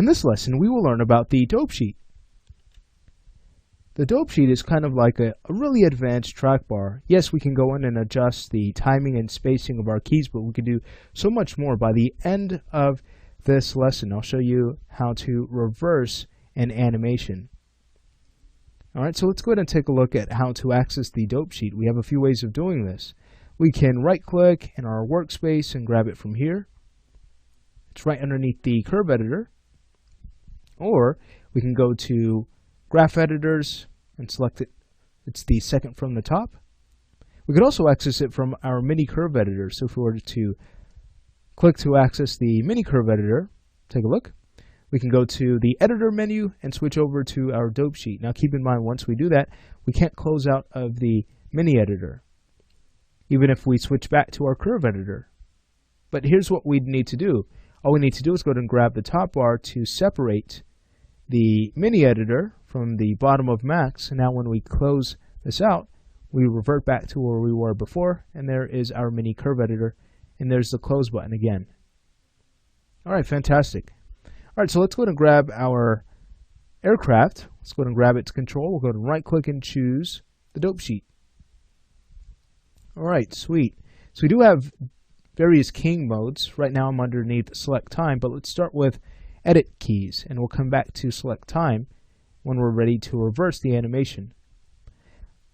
In this lesson, we will learn about the dope sheet. The dope sheet is kind of like a really advanced track bar. Yes, we can go in and adjust the timing and spacing of our keys, but we can do so much more. By the end of this lesson, I'll show you how to reverse an animation. Alright, so let's go ahead and take a look at how to access the dope sheet. We have a few ways of doing this. We can right click in our workspace and grab it from here. It's right underneath the curve editor. Or we can go to Graph Editors and select it. It's the second from the top. We could also access it from our mini curve editor. So if we were to click to access the mini curve editor, take a look. We can go to the editor menu and switch over to our dope sheet. Now keep in mind, once we do that, we can't close out of the mini editor, even if we switch back to our curve editor. But here's what we need to do. All we need to do is go ahead and grab the top bar to separate the mini editor from the bottom of Max. And now when we close this out, we revert back to where we were before, and there is our mini curve editor, and there's the close button again. Alright, fantastic. Alright, so let's go ahead and grab our aircraft. Let's go ahead and grab its control. We'll go ahead and right click and choose the dope sheet. Alright, sweet. So we do have various keying modes. Right now I'm underneath select time, but let's start with edit keys, and we'll come back to select time when we're ready to reverse the animation.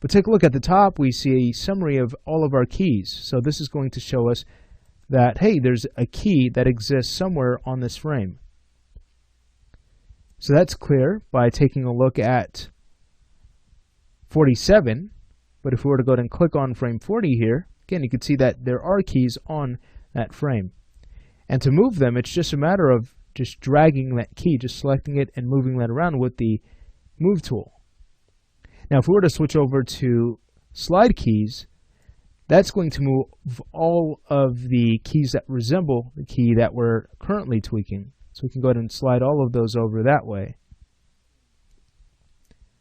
But take a look at the top. We see a summary of all of our keys. So this is going to show us that, hey, there's a key that exists somewhere on this frame. So that's clear by taking a look at 47. But if we were to go ahead and click on frame 40 here, again, you can see that there are keys on that frame. And to move them, it's just a matter of just dragging that key, just selecting it and moving that around with the move tool. Now, if we were to switch over to slide keys, that's going to move all of the keys that resemble the key that we're currently tweaking. So we can go ahead and slide all of those over that way.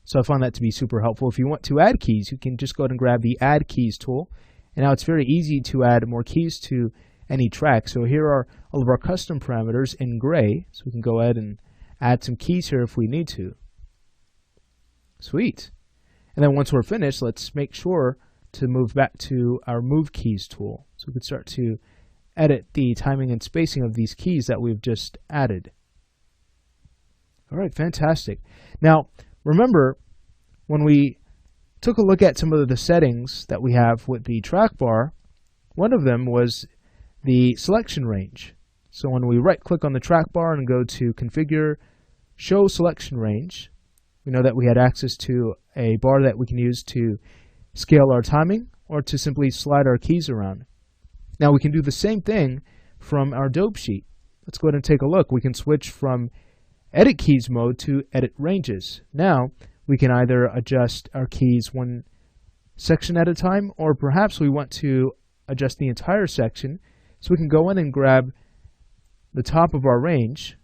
So I found that to be super helpful. If you want to add keys, you can just go ahead and grab the Add Keys tool. And now it's very easy to add more keys to any track. So here are all of our custom parameters in gray. So we can go ahead and add some keys here if we need to. Sweet. And then once we're finished, let's make sure to move back to our Move Keys tool. So we can start to edit the timing and spacing of these keys that we've just added. Alright, fantastic. Now, remember, when we took a look at some of the settings that we have with the track bar, one of them was the selection range. So when we right click on the track bar and go to Configure Show Selection Range, we know that we had access to a bar that we can use to scale our timing or to simply slide our keys around. Now we can do the same thing from our dope sheet. Let's go ahead and take a look. We can switch from Edit Keys mode to Edit Ranges. Now we can either adjust our keys one section at a time, or perhaps we want to adjust the entire section. So we can go in and grab the top of our range,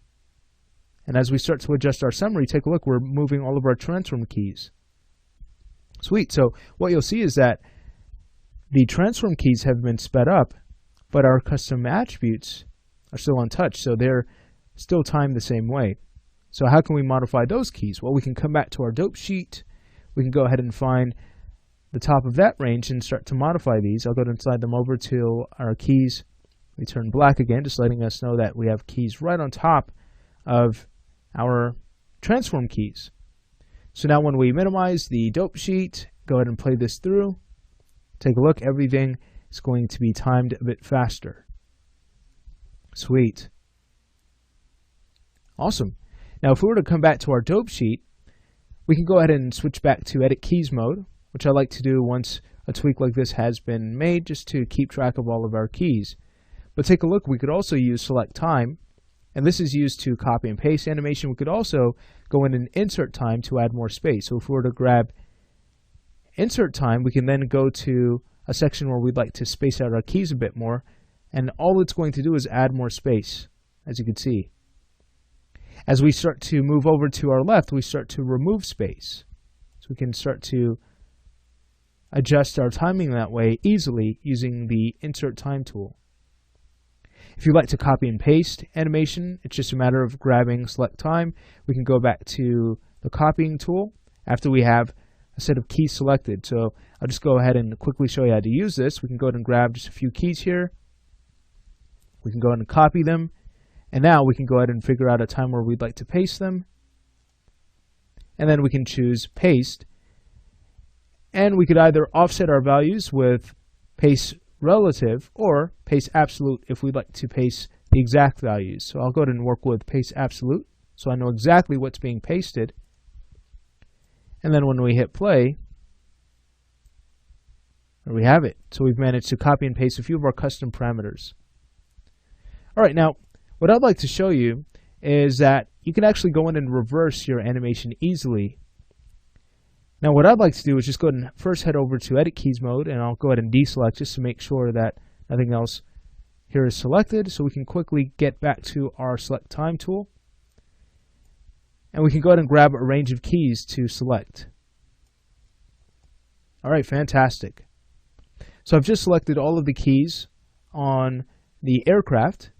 and as we start to adjust our summary, take a look, we're moving all of our transform keys. Sweet. So what you'll see is that the transform keys have been sped up, but our custom attributes are still untouched, so they're still timed the same way. So how can we modify those keys? Well, we can come back to our dope sheet. We can go ahead and find the top of that range and start to modify these. I'll go ahead and slide them over till our keys we turn black again, just letting us know that we have keys right on top of our transform keys. So now when we minimize the dope sheet, go ahead and play this through. Take a look, everything is going to be timed a bit faster. Sweet. Awesome. Now if we were to come back to our dope sheet, we can go ahead and switch back to Edit Keys mode, which I like to do once a tweak like this has been made, just to keep track of all of our keys. But take a look, we could also use Select Time, and this is used to copy and paste animation. We could also go in and insert time to add more space. So if we were to grab Insert Time, we can then go to a section where we'd like to space out our keys a bit more, and all it's going to do is add more space, as you can see. As we start to move over to our left, we start to remove space. So we can start to adjust our timing that way easily using the Insert Time tool. If you'd like to copy and paste animation, it's just a matter of grabbing select time. We can go back to the copying tool after we have a set of keys selected. So I'll just go ahead and quickly show you how to use this. We can go ahead and grab just a few keys here. We can go ahead and copy them. And now we can go ahead and figure out a time where we'd like to paste them. And then we can choose paste. And we could either offset our values with paste relative or paste absolute if we'd like to paste the exact values. So I'll go ahead and work with paste absolute so I know exactly what's being pasted. And then when we hit play, there we have it. So we've managed to copy and paste a few of our custom parameters. All right, now what I'd like to show you is that you can actually go in and reverse your animation easily. Now what I'd like to do is just go ahead and first head over to Edit Keys mode, and I'll go ahead and deselect just to make sure that nothing else here is selected, so we can quickly get back to our Select Time tool. And we can go ahead and grab a range of keys to select. All right, fantastic. So I've just selected all of the keys on the aircraft.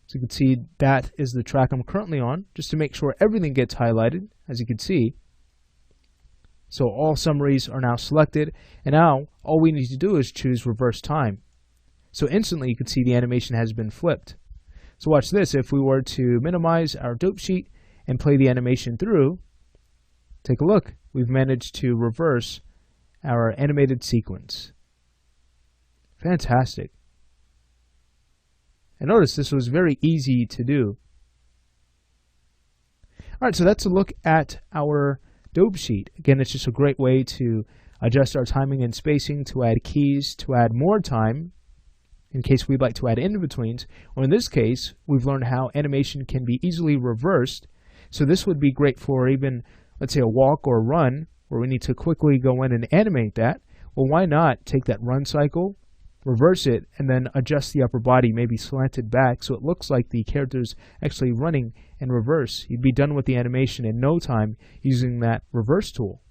So you can see that is the track I'm currently on, just to make sure everything gets highlighted, as you can see. So all summaries are now selected, and now all we need to do is choose reverse time. So instantly you can see the animation has been flipped. So watch this. If we were to minimize our dope sheet and play the animation through, take a look. We've managed to reverse our animated sequence. Fantastic. And notice this was very easy to do. All right, so that's a look at our dope sheet. Again, it's just a great way to adjust our timing and spacing, to add keys, to add more time in case we'd like to add in-betweens. Or in this case, we've learned how animation can be easily reversed. So this would be great for even, let's say, a walk or a run where we need to quickly go in and animate that. Well, why not take that run cycle, reverse it, and then adjust the upper body, maybe slant it back so it looks like the character's actually running in reverse. You'd be done with the animation in no time using that reverse tool.